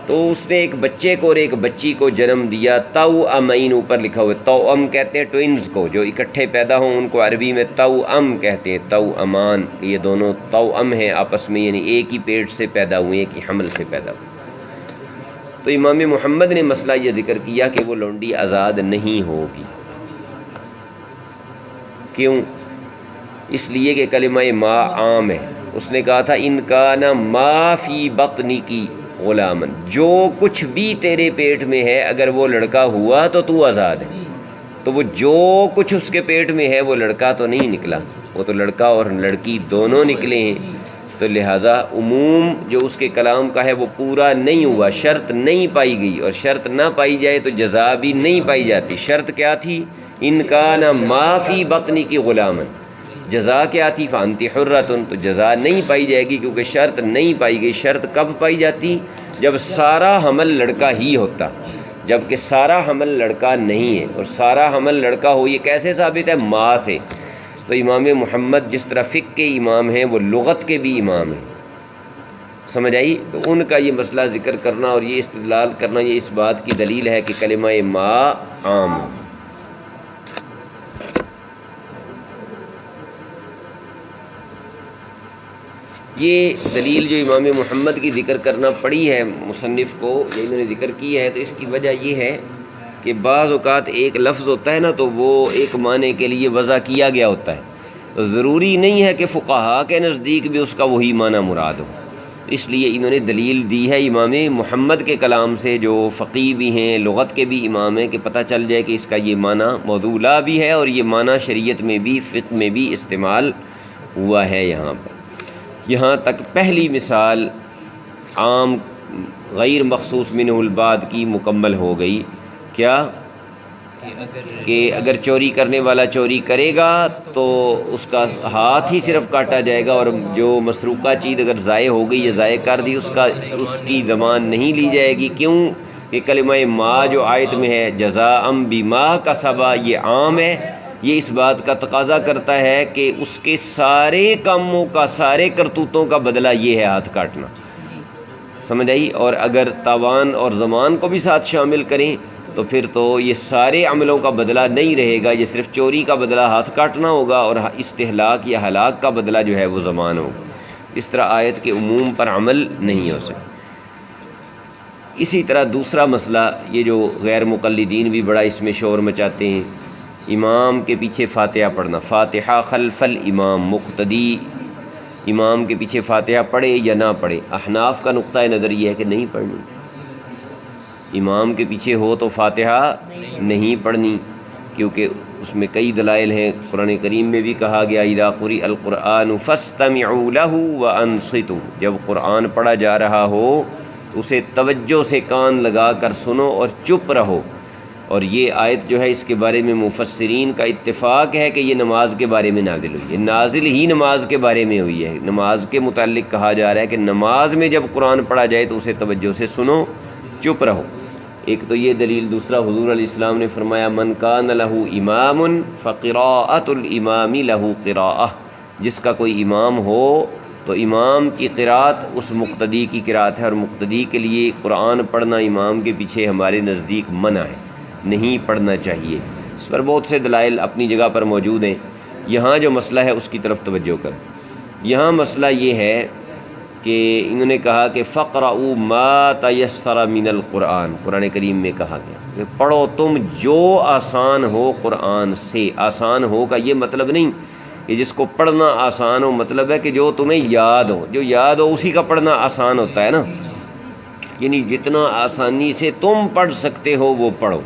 Speaker 2: تو اس نے ایک بچے کو اور ایک بچی کو جنم دیا، توأمین اوپر لکھا ہوا ہے۔ توأم کہتے ہیں ٹوئنز کو، جو اکٹھے پیدا ہوں ان کو عربی میں توأم کہتے ہیں، توأمان، یہ دونوں توأم ہیں آپس میں، یعنی ایک ہی پیٹ سے پیدا ہوئے، ایک ہی حمل سے پیدا ہوئے۔ تو امام محمد نے مسئلہ یہ ذکر کیا کہ وہ لونڈی آزاد نہیں ہوگی۔ کیوں؟ اس لیے کہ کلمہ ما عام ہے۔ اس نے کہا تھا ان کان ما فی بطنک غلامن، جو کچھ بھی تیرے پیٹ میں ہے اگر وہ لڑکا ہوا تو آزاد ہے۔ تو وہ جو کچھ اس کے پیٹ میں ہے وہ لڑکا تو نہیں نکلا، وہ تو لڑکا اور لڑکی دونوں نکلے ہیں، تو لہٰذا عموم جو اس کے کلام کا ہے وہ پورا نہیں ہوا، شرط نہیں پائی گئی، اور شرط نہ پائی جائے تو جزا بھی نہیں پائی جاتی۔ شرط کیا تھی؟ ان کان ما فی بطنک غلامن، جزا کیا تھی؟ فانت حرۃ، تو جزا نہیں پائی جائے گی کیونکہ شرط نہیں پائی گئی۔ شرط کب پائی جاتی؟ جب سارا حمل لڑکا ہی ہوتا، جب کہ سارا حمل لڑکا نہیں ہے، اور سارا حمل لڑکا ہو یہ کیسے ثابت ہے؟ ماں سے۔ تو امام محمد جس طرح فقہ کے امام ہیں وہ لغت کے بھی امام ہیں، سمجھ آئی؟ تو ان کا یہ مسئلہ ذکر کرنا اور یہ استدلال کرنا، یہ اس بات کی دلیل ہے کہ کلمہ ما عام ہے۔ یہ دلیل جو امام محمد کی ذکر کرنا پڑی ہے مصنف کو، یہ انہوں نے ذکر کی ہے، تو اس کی وجہ یہ ہے کہ بعض اوقات ایک لفظ ہوتا ہے نا تو وہ ایک معنی کے لیے وضع کیا گیا ہوتا ہے، تو ضروری نہیں ہے کہ فقہا کے نزدیک بھی اس کا وہی معنی مراد ہو۔ اس لیے انہوں نے دلیل دی ہے امام محمد کے کلام سے، جو فقیہ بھی ہیں، لغت کے بھی امام ہیں، کہ پتہ چل جائے کہ اس کا یہ معنی موضوع بھی ہے اور یہ معنی شریعت میں بھی، فقہ میں بھی استعمال ہوا ہے۔ یہاں تک پہلی مثال عام غیر مخصوص منہ البعد کی مکمل ہو گئی۔ کیا؟ کہ اگر چوری کرنے والا چوری کرے گا تو اس کا ہاتھ ہی صرف کاٹا جائے گا، اور جو مسروقہ چیز اگر ضائع ہو گئی یا ضائع کر دی اس کی ضمان نہیں لی جائے گی۔ کیوں؟ کہ کلمہ ما جو آیت میں ہے جزاء بما کسبا، یہ عام ہے، یہ اس بات کا تقاضا کرتا ہے کہ اس کے سارے کاموں کا، سارے کرتوتوں کا بدلہ یہ ہے ہاتھ کاٹنا، سمجھ آئی؟ اور اگر تاوان اور ضمان کو بھی ساتھ شامل کریں تو پھر تو یہ سارے عملوں کا بدلہ نہیں رہے گا، یہ صرف چوری کا بدلہ ہاتھ کاٹنا ہوگا اور استہلاک یا ہلاک کا بدلہ جو ہے وہ ضمان ہوگا۔ اس طرح آیت کے عموم پر عمل نہیں ہو سکتا۔ اسی طرح دوسرا مسئلہ، یہ جو غیر مقلدین بھی بڑا اس میں شور مچاتے ہیں امام کے پیچھے فاتحہ پڑھنا، فاتحہ خلف الامام، مقتدی امام کے پیچھے فاتحہ پڑھے یا نہ پڑھے۔ احناف کا نقطہ نظر یہ ہے کہ نہیں پڑھنی، امام کے پیچھے ہو تو فاتحہ نہیں پڑھنی، کیونکہ اس میں کئی دلائل ہیں۔ قرآن کریم میں بھی کہا گیا اذا قرئ القرآن فاستمعوا له وانصتوا، جب قرآن پڑھا جا رہا ہو تو اسے توجہ سے کان لگا کر سنو اور چپ رہو۔ اور یہ آیت جو ہے اس کے بارے میں مفسرین کا اتفاق ہے کہ یہ نماز کے بارے میں نازل ہوئی ہے، نازل ہی نماز کے بارے میں ہوئی ہے۔ نماز کے متعلق کہا جا رہا ہے کہ نماز میں جب قرآن پڑھا جائے تو اسے توجہ سے سنو، چپ رہو۔ ایک تو یہ دلیل، دوسرا حضور علیہ السلام نے فرمایا من کان لہ امام فقراءۃ الامام لہ قراءۃ، جس کا کوئی امام ہو تو امام کی قرات اس مقتدی کی قرات ہے، اور مقتدی کے لیے قرآن پڑھنا امام کے پیچھے ہمارے نزدیک منع ہے، نہیں پڑھنا چاہیے۔ اس پر بہت سے دلائل اپنی جگہ پر موجود ہیں۔ یہاں جو مسئلہ ہے اس کی طرف توجہ کر۔ یہاں مسئلہ یہ ہے کہ انہوں نے کہا کہ فقرؤوا ما تیسر من القرآن، قرآن کریم میں کہا گیا کہ پڑھو تم جو آسان ہو قرآن سے۔ آسان ہو کا یہ مطلب نہیں کہ جس کو پڑھنا آسان ہو، مطلب ہے کہ جو تمہیں یاد ہو، جو یاد ہو اسی کا پڑھنا آسان ہوتا ہے نا، یعنی جتنا آسانی سے تم پڑھ سکتے ہو وہ پڑھو۔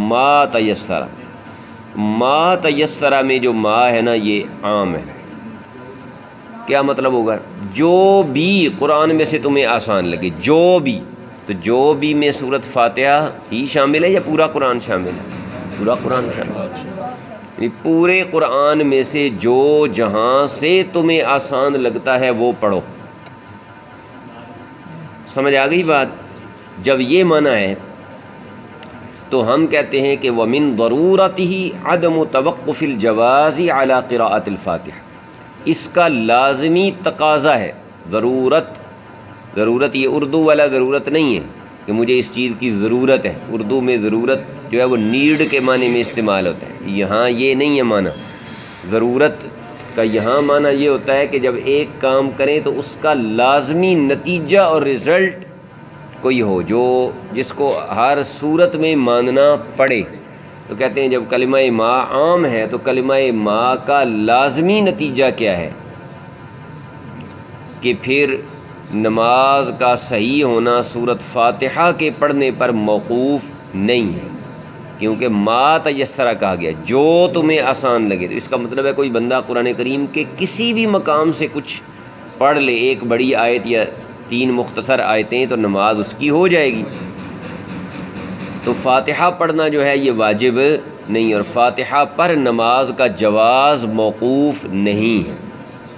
Speaker 2: ما تیسر، ما تیسر میں جو ما ہے نا یہ عام ہے۔ کیا مطلب ہوگا؟ جو بھی قرآن میں سے تمہیں آسان لگے، جو بھی، تو جو بھی میں سورۃ فاتحہ ہی شامل ہے یا پورا قرآن شامل ہے؟ پورا قرآن شامل ہے، یعنی پورے قرآن میں سے جو جہاں سے تمہیں آسان لگتا ہے وہ پڑھو۔ سمجھ آ گئی بات؟ جب یہ معنی ہے تو ہم کہتے ہیں کہ وَمِن ضَرُورَتِهِ عَدَمُ تَوَقُّفِ الْجَوَازِ عَلَى قِرَاءَةِ الْفَاتِحَةِ، اس کا لازمی تقاضا ہے۔ ضرورت یہ اردو والا ضرورت نہیں ہے کہ مجھے اس چیز کی ضرورت ہے، اردو میں ضرورت جو ہے وہ نیڈ کے معنی میں استعمال ہوتا ہے، یہاں یہ نہیں ہے معنی۔ ضرورت کا یہاں معنی یہ ہوتا ہے کہ جب ایک کام کریں تو اس کا لازمی نتیجہ اور رزلٹ کوئی ہو جو جس کو ہر صورت میں ماننا پڑے۔ تو کہتے ہیں جب کلمہ ما عام ہے تو کلمہ ما کا لازمی نتیجہ کیا ہے کہ پھر نماز کا صحیح ہونا سورۃ فاتحہ کے پڑھنے پر موقوف نہیں ہے، کیونکہ ما تیسر کہا گیا جو تمہیں آسان لگے۔ تو اس کا مطلب ہے کوئی بندہ قرآن کریم کے کسی بھی مقام سے کچھ پڑھ لے، ایک بڑی آیت یا 3 مختصر آیتیں، تو نماز اس کی ہو جائے گی۔ تو فاتحہ پڑھنا جو ہے یہ واجب نہیں، اور فاتحہ پر نماز کا جواز موقوف نہیں ہے،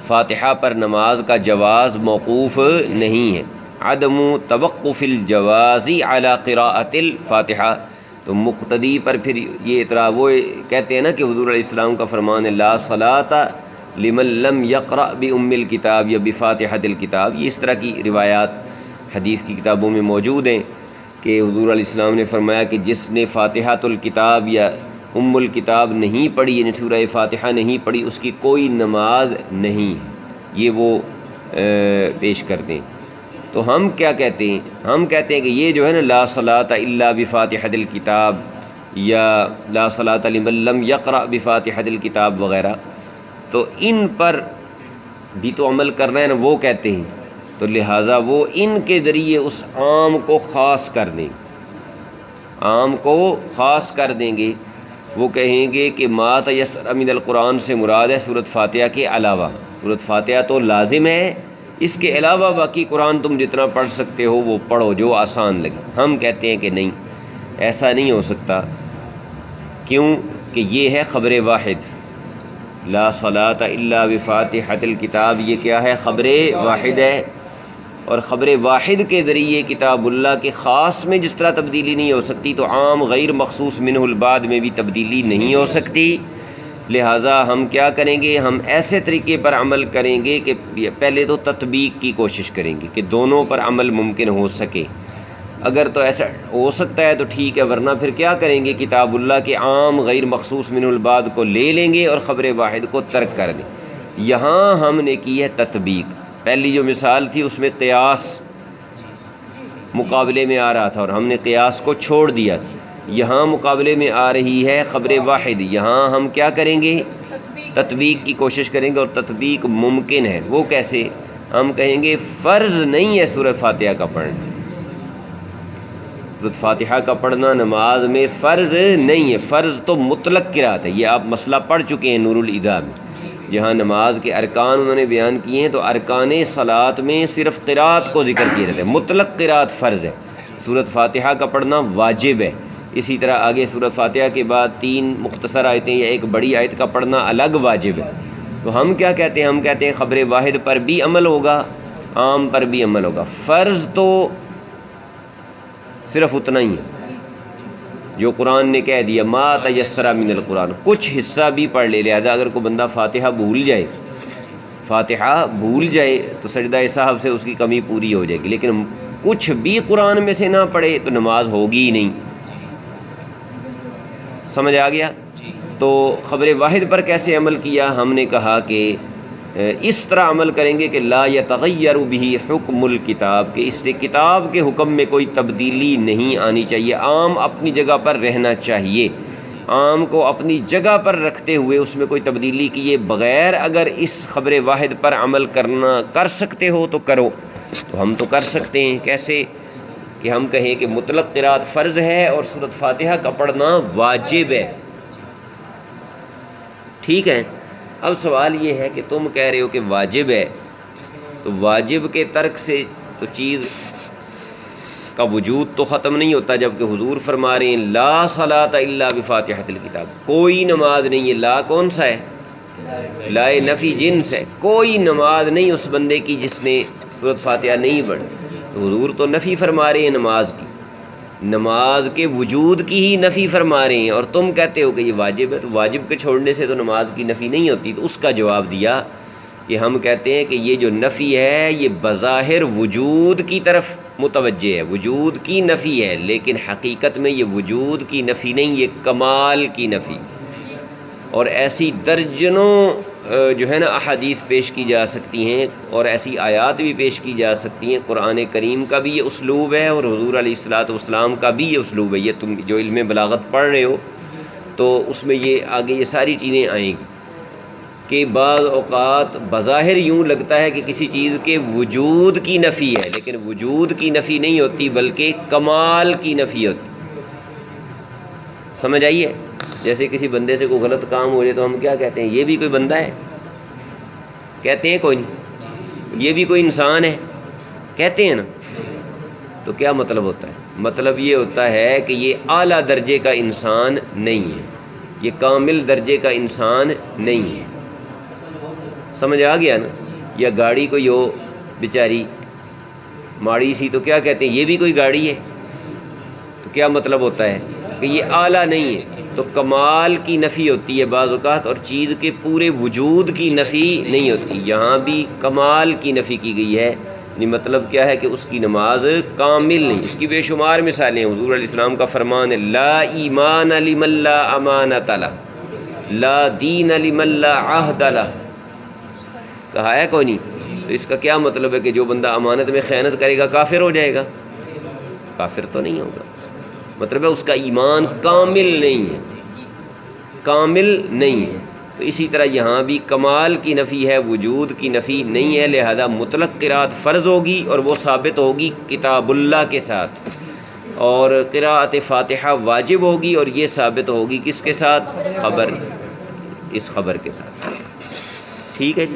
Speaker 2: فاتحہ پر نماز کا جواز موقوف نہیں ہے۔ عدم توقف الجواز علی قراءۃ الفاتحہ، تو مقتدی پر پھر یہ اعتراض، وہ کہتے ہیں نا کہ حضور علیہ السلام کا فرمان ہے لا صلاۃ لمن لم یقرأ بأم الکتاب یا بفاتحۃ الکتاب، یہ اس طرح کی روایات حدیث کی کتابوں میں موجود ہیں کہ حضور علیہ السلام نے فرمایا کہ جس نے فاتحۃ الکتاب یا ام الکتاب نہیں پڑھی، یعنی سورہ فاتحہ نہیں پڑھی، اس کی کوئی نماز نہیں، یہ وہ پیش کرتے ہیں۔ تو ہم کیا کہتے ہیں؟ ہم کہتے ہیں کہ یہ جو ہے نا لا صلاۃ الا بفاتحۃ الکتاب یا لا صلاۃ لمن لم یقرأ بفاتحۃ الکتاب وغیرہ، تو ان پر بھی تو عمل کرنا ہے نا، وہ کہتے ہیں، تو لہٰذا وہ ان کے ذریعے اس عام کو خاص کر دیں گے، عام کو خاص کر دیں گے۔ وہ کہیں گے کہ ما تیسر من القرآن سے مراد ہے سورۃ فاتحہ کے علاوہ، سورۃ فاتحہ تو لازم ہے، اس کے علاوہ باقی قرآن تم جتنا پڑھ سکتے ہو وہ پڑھو جو آسان لگے۔ ہم کہتے ہیں کہ نہیں، ایسا نہیں ہو سکتا، کیوں کہ یہ ہے خبر واحد، لا صلاۃ الا بفاتحۃ الکتاب، یہ کیا ہے؟ خبر واحد ہے، اور خبر واحد کے ذریعے کتاب اللہ کے خاص میں جس طرح تبدیلی نہیں ہو سکتی تو عام غیر مخصوص منہ البعد میں بھی تبدیلی نہیں ہو سکتی۔ لہٰذا ہم کیا کریں گے؟ ہم ایسے طریقے پر عمل کریں گے کہ پہلے تو تطبیق کی کوشش کریں گے کہ دونوں پر عمل ممکن ہو سکے۔ اگر تو ایسا ہو سکتا ہے تو ٹھیک ہے، ورنہ پھر کیا کریں گے؟ کتاب اللہ کے عام غیر مخصوص منہ البعد کو لے لیں گے اور خبر واحد کو ترک کر دیں۔ یہاں ہم نے کی ہے تطبیق۔ پہلی جو مثال تھی اس میں قیاس مقابلے میں آ رہا تھا اور ہم نے قیاس کو چھوڑ دیا، یہاں مقابلے میں آ رہی ہے خبر واحد، یہاں ہم کیا کریں گے؟ تطبیق کی کوشش کریں گے، اور تطبیق ممکن ہے۔ وہ کیسے؟ ہم کہیں گے فرض نہیں ہے سورہ فاتحہ کا پڑھنا، سورہ فاتحہ کا پڑھنا نماز میں فرض نہیں ہے، فرض تو مطلق قرات ہے۔ یہ آپ مسئلہ پڑھ چکے ہیں نور الہدیٰ میں، جہاں نماز کے ارکان انہوں نے بیان کیے ہیں، تو ارکان صلاۃ میں صرف قرات کو ذکر کیا جاتا ہے، مطلق قرات فرض ہے، سورۃ فاتحہ کا پڑھنا واجب ہے۔ اسی طرح آگے سورۃ فاتحہ کے بعد 3 مختصر آیتیں یا ایک بڑی آیت کا پڑھنا الگ واجب ہے۔ تو ہم کیا کہتے ہیں؟ ہم کہتے ہیں خبر واحد پر بھی عمل ہوگا، عام پر بھی عمل ہوگا، فرض تو صرف اتنا ہی ہے جو قرآن نے کہہ دیا ما تیسر من القرآن، کچھ حصہ بھی پڑھ لے۔ لہذا اگر کوئی بندہ فاتحہ بھول جائے تو سجدہ سہو سے اس کی کمی پوری ہو جائے گی، لیکن کچھ بھی قرآن میں سے نہ پڑھے تو نماز ہوگی ہی نہیں۔ سمجھ آ گیا؟ تو خبر واحد پر کیسے عمل کیا؟ ہم نے کہا کہ اس طرح عمل کریں گے کہ لا یتغیر بہ حکم الکتاب، کہ اس سے کتاب کے حکم میں کوئی تبدیلی نہیں آنی چاہیے، عام اپنی جگہ پر رہنا چاہیے، عام کو اپنی جگہ پر رکھتے ہوئے اس میں کوئی تبدیلی کیے بغیر اگر اس خبر واحد پر عمل کر سکتے ہو تو کرو۔ تو ہم تو کر سکتے ہیں، کیسے؟ کہ ہم کہیں کہ مطلق قرات فرض ہے اور سورۃ فاتحہ کا پڑھنا واجب ہے، ٹھیک ہے؟ اب سوال یہ ہے کہ تم کہہ رہے ہو کہ واجب ہے، تو واجب کے ترک سے تو چیز کا وجود تو ختم نہیں ہوتا، جبکہ حضور فرما رہے ہیں لا صلاۃ الا بفاتحۃ الکتاب، کوئی نماز نہیں ہے۔ لا کون سا ہے؟ لا نفی جنس ہے، کوئی نماز نہیں اس بندے کی جس نے سورۃ فاتحہ نہیں پڑھی۔ تو حضور تو نفی فرما رہے ہیں نماز کی، نماز کے وجود کی ہی نفی فرما رہے ہیں، اور تم کہتے ہو کہ یہ واجب ہے، تو واجب کے چھوڑنے سے تو نماز کی نفی نہیں ہوتی۔ تو اس کا جواب دیا کہ ہم کہتے ہیں کہ یہ جو نفی ہے یہ بظاہر وجود کی طرف متوجہ ہے، وجود کی نفی ہے، لیکن حقیقت میں یہ وجود کی نفی نہیں، یہ کمال کی نفی۔ اور ایسی درجنوں جو ہے نا احادیث پیش کی جا سکتی ہیں، اور ایسی آیات بھی پیش کی جا سکتی ہیں۔ قرآن کریم کا بھی یہ اسلوب ہے، اور حضور علیہ الصلاۃ والسلام کا بھی یہ اسلوب ہے۔ یہ تم جو علم بلاغت پڑھ رہے ہو تو اس میں یہ آگے یہ ساری چیزیں آئیں گی کہ بعض اوقات بظاہر یوں لگتا ہے کہ کسی چیز کے وجود کی نفی ہے، لیکن وجود کی نفی نہیں ہوتی بلکہ کمال کی نفی ہوتی۔ سمجھ آئیے؟ جیسے کسی بندے سے کوئی غلط کام ہو جائے تو ہم کیا کہتے ہیں؟ یہ بھی کوئی بندہ ہے؟ کہتے ہیں کوئی نہیں۔ یہ بھی کوئی انسان ہے؟ کہتے ہیں نا۔ تو کیا مطلب ہوتا ہے؟ مطلب یہ ہوتا ہے کہ یہ اعلیٰ درجے کا انسان نہیں ہے، یہ کامل درجے کا انسان نہیں ہے۔ سمجھ آ گیا نا؟ یا گاڑی کوئی ہو بیچاری ماڑی سی، تو کیا کہتے ہیں؟ یہ بھی کوئی گاڑی ہے۔ تو کیا مطلب ہوتا ہے؟ کہ یہ اعلیٰ نہیں ہے۔ تو کمال کی نفی ہوتی ہے بعض اوقات، اور چیز کے پورے وجود کی نفی نہیں ہوتی۔ یہاں بھی کمال کی نفی کی گئی ہے، یعنی مطلب کیا ہے کہ اس کی نماز کامل نہیں۔ اس کی بے شمار مثالیں ہیں۔ حضور علیہ السلام کا فرمان ہے لا ایمان لمن لا امانۃ لہ، لا دین لمن لا عہد لہ۔ کہا ہے کوئی نہیں؟ تو اس کا کیا مطلب ہے کہ جو بندہ امانت میں خیانت کرے گا کافر ہو جائے گا؟ کافر تو نہیں ہوگا، مطلب ہے اس کا ایمان کامل نہیں ہے، کامل نہیں ہے۔ تو اسی طرح یہاں بھی کمال کی نفی ہے، وجود کی نفی نہیں ہے، لہذا مطلق قرات فرض ہوگی، اور وہ ثابت ہوگی کتاب اللہ کے ساتھ، اور قراءت فاتحہ واجب ہوگی، اور یہ ثابت ہوگی کس کے ساتھ؟ اس خبر کے ساتھ۔ ٹھیک ہے جی؟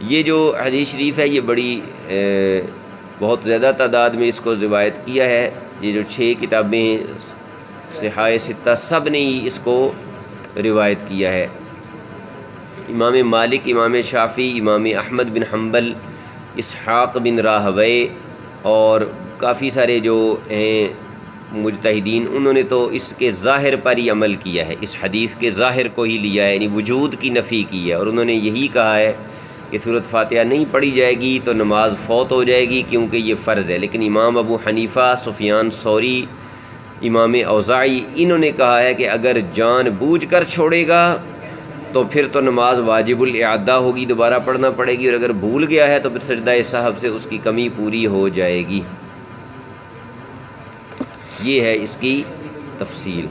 Speaker 2: یہ جو حدیث شریف ہے یہ بڑی بہت زیادہ تعداد میں اس کو روایت کیا ہے۔ یہ جو 6 کتابیں صحاح ستہ سب نے ہی اس کو روایت کیا ہے۔ امام مالک، امام شافعی، امام احمد بن حنبل، اسحاق بن راہوے اور کافی سارے جو ہیں مجتہدین، انہوں نے تو اس کے ظاہر پر ہی عمل کیا ہے، اس حدیث کے ظاہر کو ہی لیا ہے، یعنی وجود کی نفی کی ہے، اور انہوں نے یہی کہا ہے کہ سورۃ فاتحہ نہیں پڑھی جائے گی تو نماز فوت ہو جائے گی کیونکہ یہ فرض ہے۔ لیکن امام ابو حنیفہ، سفیان ثوری، امام اوزاعی، انہوں نے کہا ہے کہ اگر جان بوجھ کر چھوڑے گا تو پھر تو نماز واجب الاعادہ ہوگی، دوبارہ پڑھنا پڑے گی، اور اگر بھول گیا ہے تو پھر سجدہ سہو سے اس کی کمی پوری ہو جائے گی۔ یہ ہے اس کی تفصیل